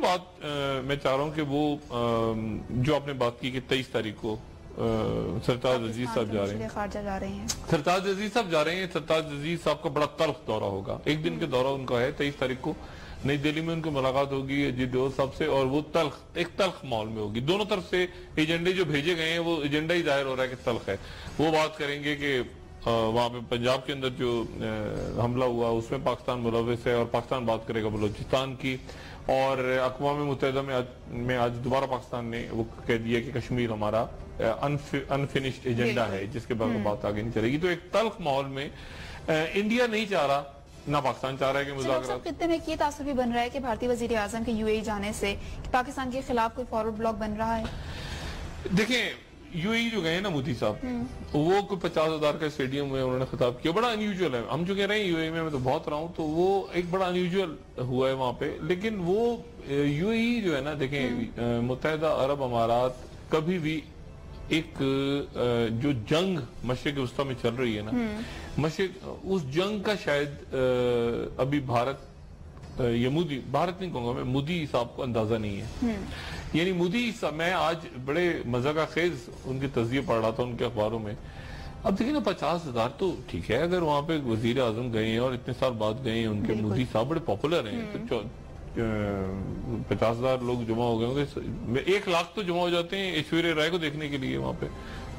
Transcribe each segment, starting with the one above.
بات میں چاہ رہا ہوں کہ وہ جو آپ نے بات کی کہ 23 تاریخ کو سرتاج عزیز صاحب جا رہے ہیں سرتاج عزیز صاحب جا رہے ہیں. سرتاج عزیز صاحب کا بڑا تلخ دورہ ہوگا, ایک دن کے دورہ ان کا ہے 23 تاریخ کو. نئی دہلی میں ان کو ملاقات ہوگی اجیت ڈوبھل صاحب سے, اور وہ ایک تلخ ماحول میں ہوگی. دونوں طرف سے ایجنڈے جو بھیجے گئے ہیں وہ ایجنڈا ہی ظاہر ہو رہا ہے کہ تلخ ہے. وہ بات کریں گے کہ وہاں پہ پنجاب کے اندر جو حملہ ہوا اس میں پاکستان ملوث ہے, اور پاکستان بات کرے گا بلوچستان کی. اور اقوام متحدہ میں آج دوبارہ پاکستان نے وہ کہہ دیا کہ کشمیر ہمارا انفینشڈ ایجنڈا ہے جس کے بعد بات آگے نہیں چلے گی. تو ایک تلخ ماحول میں انڈیا نہیں چاہ رہا, نہ پاکستان چاہ رہا ہے کہ مذاکرات. خطے میں یہ تاثر بھی بن رہا ہے کہ بھارتی وزیر اعظم کے UAE جانے سے پاکستان کے خلاف کوئی فارورڈ بلاک بن رہا ہے. دیکھیں UAE جو گئے ہیں نا مودی صاحب, وہ کوئی 50,000 کا اسٹیڈیم میں انہوں نے خطاب کیا, بڑا انیوژل ہے. ہم جو کہہ رہے ہیں UAE میں تو بہت رہا ہوں, تو وہ ایک بڑا انیوژل ہوا ہے وہاں پہ. لیکن وہ UAE جو ہے نا, دیکھیں متحدہ عرب امارات کبھی بھی ایک جو جنگ مشرق وسطیٰ میں چل رہی ہے نا, اس جنگ کا شاید ابھی بھارت یا مودی, بھارت نہیں کہوں گا میں, مودی صاحب کو اندازہ نہیں ہے. یعنی مودی صاحب, میں آج بڑے مزہ کا خیز ان کے تجزیے پڑھ رہا تھا ان کے اخباروں میں. اب دیکھیں نا 50,000 تو ٹھیک ہے, اگر وہاں پہ وزیر اعظم گئے ہیں اور اتنے سال بعد گئے ہیں, ان کے مودی صاحب بڑے پاپولر ہیں, تو 50,000 لوگ جمع ہو گئے ہوں گے. 1 لاکھ تو جمع ہو جاتے ہیں ایشوریہ رائے کو دیکھنے کے لیے, وہاں پہ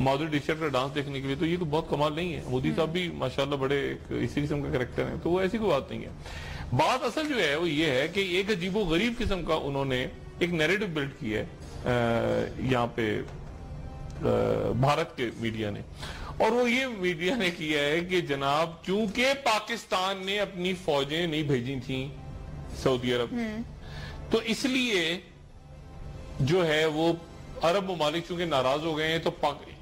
مادھوری ڈکشت کا ڈانس دیکھنے کے لیے. تو یہ تو بہت کمال نہیں ہے. مودی صاحب بھی ماشاءاللہ بڑے اسی قسم کا کریکٹر ہیں, تو وہ ایسی کوئی بات نہیں ہے. بات اصل جو ہے وہ یہ ہے کہ ایک عجیب و غریب قسم کا انہوں نے ایک نیریٹو بلڈ کی ہے یہاں پہ بھارت کے میڈیا نے, اور وہ یہ میڈیا نے کیا ہے کہ جناب چونکہ پاکستان نے اپنی فوجیں نہیں بھیجی تھیں سعودی عرب, تو اس لیے جو ہے وہ عرب ممالک چونکہ ناراض ہو گئے ہیں, تو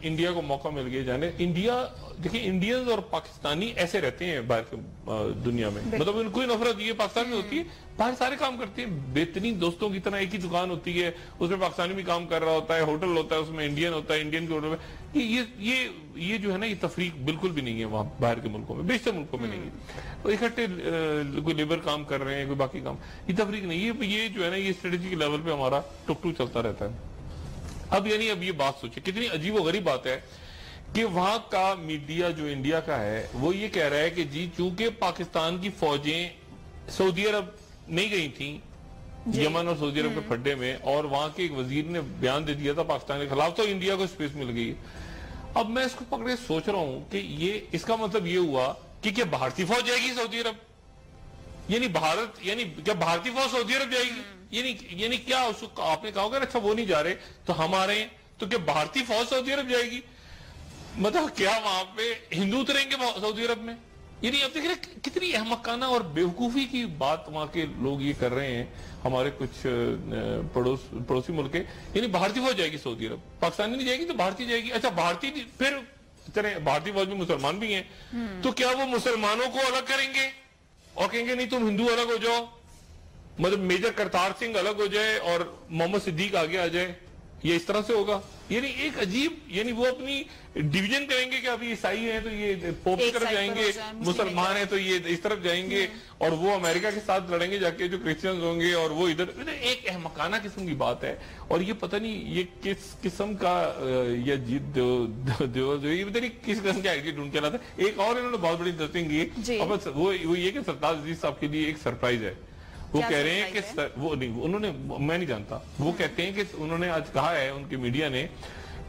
انڈیا کو موقع مل گیا جانے. انڈیا دیکھیں انڈینز اور پاکستانی ایسے رہتے ہیں باہر کے دنیا میں, مطلب ان کوئی نفرت یہ پاکستان میں ہوتی ہے, باہر سارے کام کرتے ہیں بہترین دوستوں کی طرح. ایک ہی دکان ہوتی ہے, اس میں پاکستانی بھی کام کر رہا ہوتا ہے, ہوٹل ہوتا ہے اس میں انڈین ہوتا ہے, انڈین کے ہوٹل میں. یہ جو ہے نا, یہ تفریق بالکل بھی نہیں ہے وہاں باہر کے ملکوں میں, بیشتر ملکوں میں نہیں ہے. اکٹھے کوئی لیبر کام کر رہے ہیں, کوئی باقی کام, یہ تفریق نہیں ہے. یہ جو ہے نا, یہ اسٹریٹجی کے لیول پہ ہمارا ٹک ٹک چلتا رہتا ہے. اب یہ بات سوچیں کتنی عجیب و غریب بات ہے کہ وہاں کا میڈیا جو انڈیا کا ہے وہ یہ کہہ رہا ہے کہ جی چونکہ پاکستان کی فوجیں سعودی عرب نہیں گئی تھیں یمن اور سعودی عرب کے پھڈے میں, اور وہاں کے ایک وزیر نے بیان دے دیا تھا پاکستان کے خلاف, تو انڈیا کو سپیس مل گئی. اب میں اس کو پکڑے سوچ رہا ہوں کہ اس کا مطلب یہ ہوا کہ کیا بھارتی فوج جائے گی سعودی عرب, یعنی کیا بھارتی فوج سعودی عرب جائے گی, یعنی کیا اس کو آپ نے کہا ہوگا اچھا وہ نہیں جا رہے تو ہم آ رہے ہیں, تو کیا بھارتی فوج سعودی عرب جائے گی, مطلب کیا وہاں پہ ہندو اتریں گے سعودی عرب میں. یعنی اب دیکھ رہے کتنی احمقانہ اور بیوقوفی کی بات وہاں کے لوگ یہ کر رہے ہیں, ہمارے کچھ پڑوسی ملک کے. یعنی بھارتی فوج جائے گی سعودی عرب, پاکستانی نہیں جائے گی تو بھارتی جائے گی. اچھا بھارتی پھر چلیں بھارتی فوج میں مسلمان بھی ہیں, تو کیا وہ مسلمانوں کو الگ کریں گے اور کہیں گے نہیں تم ہندو الگ ہو جاؤ, مطلب میجر کرتار سنگھ الگ ہو جائے اور محمد صدیق آگے آ جائے, یہ اس طرح سے ہوگا. یعنی ایک عجیب, یعنی وہ اپنی ڈویژن کریں گے کہ ابھی عیسائی ہیں تو یہ پوپ کی طرف جائیں گے, مسلمان ہیں تو یہ اس طرف جائیں گے, اور وہ امریکہ کے ساتھ لڑیں گے جا کے جو کرسچنز ہوں گے, اور وہ ادھر. ایک احمقانہ قسم کی بات ہے, اور یہ پتہ نہیں یہ کس قسم کا یہ جیت یہ پتہ نہیں کس قسم کا آئیڈیا ڈھونڈ کے لاتا ہے. ایک اور انہوں نے بہت بڑی انٹرسٹنگ کی, وہ یہ کہ سرتاج عزیز صاحب کے لیے ایک سرپرائز ہے. وہ کہہ رہے ہیں کہ وہ نہیں, انہوں نے, میں نہیں جانتا, وہ کہتے ہیں کہ انہوں نے آج کہا ہے ان کی میڈیا نے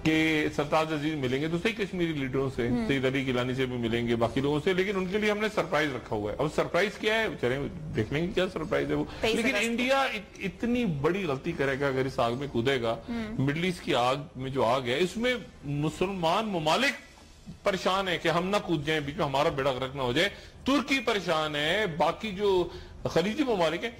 کہ سرتاج عزیز ملیں گے تو صحیح کشمیری لیڈروں سے, سید علی گیلانی سے بھی ملیں گے, باقی لوگوں سے, لیکن ان کے لیے ہم نے سرپرائز رکھا ہوا ہے. اب سرپرائز کیا ہے چلیں دیکھ لیں گے کیا سرپرائز ہے وہ. لیکن انڈیا اتنی بڑی غلطی کرے گا اگر اس آگ میں کودے گا. مڈل ایسٹ کی آگ میں جو آگ ہے, اس میں مسلمان ممالک پریشان ہے کہ ہم نہ کود جائیں بیچ میں, ہمارا بیڑا غرق نہ ہو جائے. ترکی پریشان ہے, باقی جو خلیجی ممالک ہیں.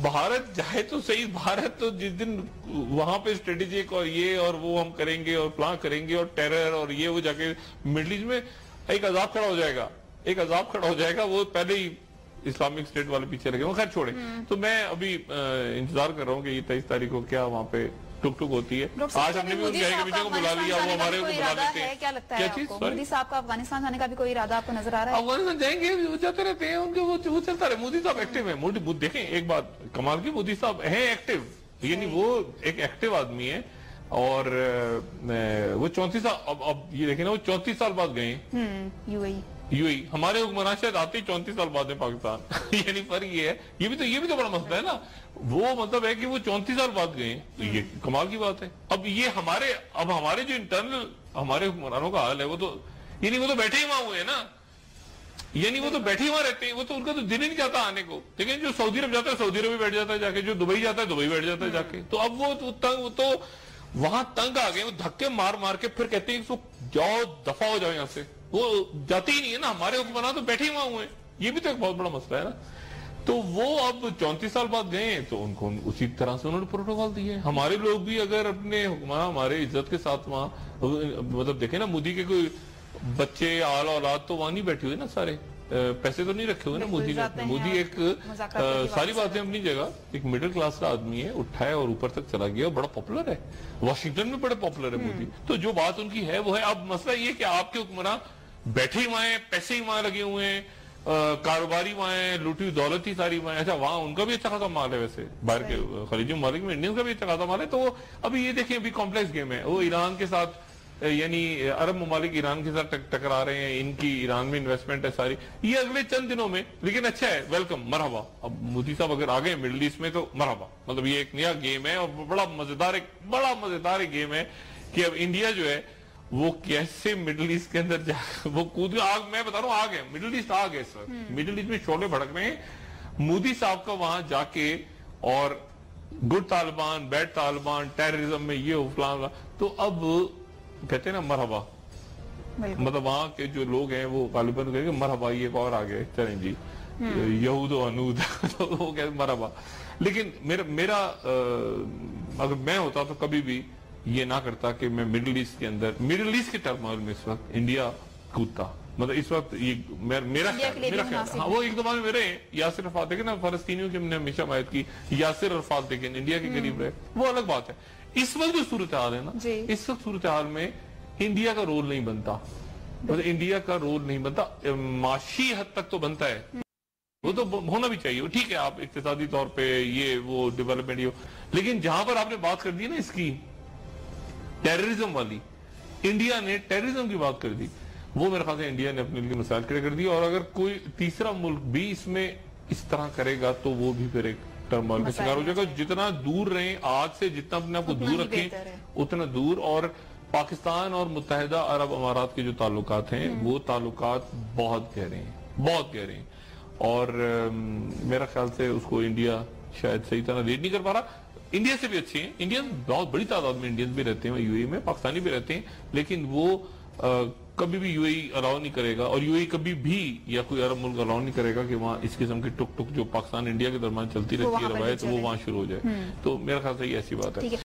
بھارت جائے تو صحیح, بھارت تو جس دن وہاں پہ اسٹریٹجک اور یہ اور وہ ہم کریں گے اور پلان کریں گے اور ٹیرر اور یہ, وہ جا کے مڈل ایسٹ میں ایک عذاب کھڑا ہو جائے گا, وہ پہلے ہی اسلامک اسٹیٹ والے پیچھے لگے. خیر چھوڑے. تو میں ابھی انتظار کر رہا ہوں کہ یہ 23 تاریخ کو کیا وہاں پہ ٹک ٹک ہوتی ہے. آج ہم نے بھی ان کمیٹیوں کو بلا لیا, وہ ہمارے کو بلا لیتے ہیں. کیا لگتا ہے آپ کو مودی صاحب کا افغانستان جانے کا بھی کوئی ارادہ آپ کو نظر آ رہا ہے؟ افغانستان جائیں گے, وہ جاتے رہتے ہیں, ان کے وہ چلتا رہے. مودی صاحب ایکٹیو ہیں. دیکھیں ایک بات کمال کی, مودی صاحب ہیں ایکٹیو, یعنی وہ ایک ایکٹیو آدمی ہے. اور وہ 34 سال, اب یہ دیکھیں نا, وہ 34 سال بعد گئے یو اے ای. ہمارے حکمران شاید آتے ہی 34 سال بعد ہے پاکستان. یعنی فرق یہ ہے, یہ بھی تو بڑا مسئلہ ہے نا. وہ مطلب ہے کہ وہ 34 سال بعد گئے, تو یہ کمال کی بات ہے. اب یہ ہمارے جو انٹرنل ہمارے حکمرانوں کا حال ہے, وہ تو یعنی وہ تو بیٹھے ہی وہاں ہوئے ہیں نا. یعنی وہ تو بیٹھے ہی وہاں رہتے ہیں, وہ تو ان کا تو دن ہی نہیں جاتا آنے کو. لیکن جو سعودی عرب جاتا ہے سعودی عرب بھی بیٹھ جاتا ہے جا کے, جو دبئی جاتا ہے دبئی بیٹھ جاتا ہے جا کے. تو اب وہ تو وہاں تنگ آ گئے, وہ دھکے مار مار کے پھر کہتے ہیں کہ جاؤ دفع ہو جاؤ یہاں سے. وہ جاتے ہی نہیں ہے نا. ہمارے حکمران تو بیٹھے ہی وہاں ہوئے ہیں. یہ بھی تو ایک بہت بڑا مسئلہ ہے نا. تو وہ اب 34 سال بعد گئے ہیں, تو ان کو اسی طرح سے انہوں نے پروٹوکال دیے. ہمارے لوگ بھی اگر اپنے حکمران ہمارے عزت کے ساتھ وہاں, مطلب دیکھیں نا, مودی کے کوئی بچے آل اولاد تو وہاں نہیں بیٹھے ہوئے نا سارے, پیسے تو نہیں رکھے ہوئے نا مودی نے. مودی ایک ساری باتیں اپنی جگہ, ایک مڈل کلاس کا آدمی ہے, اٹھا ہے اور اوپر تک چلا گیا, بڑا پاپولر ہے. واشنگٹن میں بڑے پاپولر ہے مودی. تو جو بات ان کی ہے وہ ہے. اب مسئلہ یہ کہ آپ کے حکمران بیٹھے ہی وہاں ہیں, پیسے ہی وہاں لگے ہوئے ہیں, کاروباری وہاں ہیں, لوٹی ہوئی دولت ہی ساری وہاں ہے. اچھا وہاں ان کا بھی اچھا خاصا مال ہے, ویسے باہر کے خلیجی ممالک میں انڈین کا بھی اچھا خاصا مال ہے. تو ابھی یہ دیکھیں ابھی کمپلیکس گیم ہے. وہ ایران کے ساتھ, یعنی عرب ممالک ایران کے ساتھ ٹکرا رہے ہیں, ان کی ایران میں انویسٹمنٹ ہے ساری, یہ اگلے چند دنوں میں. لیکن اچھا ہے, ویلکم, مرحبا. اب مودی صاحب اگر آگئے مڈل ایسٹ میں تو مرحبا. مطلب یہ ایک نیا گیم ہے اور بڑا مزیدار گیم ہے کہ اب انڈیا جو ہے وہ کیسے مڈل ایسٹ کے اندر وہ کود گیا. میں بتا رہا ہوں, آ گئے مڈل ایسٹ, آ گئے سر. مڈل ایسٹ میں شعلے بھڑک رہے ہیں. مودی صاحب کا وہاں جا کے, اور good Taliban, bad Taliban, terrorism میں یہ فلان, تو اب کہتے ہیں نا مرحبا. مطلب وہاں کے جو لوگ ہیں وہ غالباً کہیں گے مرحبا, یہ ایک اور آگئے, چلیں جی یہود و انود. تو وہ کہتے ہیں مرحبا. لیکن میرا اگر میں ہوتا تو کبھی بھی یہ نہ کرتا کہ میں مڈل ایسٹ کے اندر, مڈل ایسٹ کے ٹرمائل میں اس وقت انڈیا کودتا. مطلب اس وقت یہ میرا خیال, ہاں وہ ایک دفعہ میں میرے یاسر عرفات, دیکھیں نا فلسطینیوں کی ہم نے ہمیشہ حمایت کی, یاسر عرفات دیکھیں انڈیا کے قریب رہے, وہ الگ بات ہے. اس وقت جو صورتحال ہے نا, اس وقت صورتحال میں انڈیا کا رول نہیں بنتا. مطلب انڈیا کا رول نہیں بنتا, معاشی حد تک تو بنتا ہے, وہ تو ہونا بھی چاہیے. ٹھیک ہے آپ اقتصادی طور پہ یہ وہ ڈیولپمنٹ یہ, لیکن جہاں پر آپ نے بات کر دی نا اس کی ٹیررزم والی, انڈیا نے ٹیررزم کی بات کر دی, وہ میرے خیال سے انڈیا نے اپنے لیے مسائل کھڑے کر دی. اور اگر کوئی تیسرا ملک بھی اس میں اس طرح کرے گا تو وہ بھی پھر ایک ٹرمائل کا شکار ہو جائے گا. جتنا دور رہیں آج سے, جتنا اپنے آپ کو دور رکھیں اتنا دور. اور پاکستان اور متحدہ عرب امارات کے جو تعلقات ہیں وہ تعلقات بہت گہرے ہیں, اور میرا خیال سے اس کو انڈیا شاید صحیح طرح ریڈ نہیں کر پا رہا. انڈیا سے بھی اچھے ہیں, انڈین بہت بڑی تعداد میں انڈینز بھی رہتے ہیں یو اے میں, پاکستانی بھی رہتے ہیں, لیکن وہ کبھی بھی یو اے الاؤ نہیں کرے گا, اور یو اے کبھی بھی یا کوئی عرب ملک الاؤ نہیں کرے گا کہ وہاں اس قسم کی ٹک ٹک جو پاکستان انڈیا کے درمیان چلتی رہتی ہے روایت, وہ وہاں شروع ہو جائے. تو میرا خیال سے یہ ایسی بات ہے.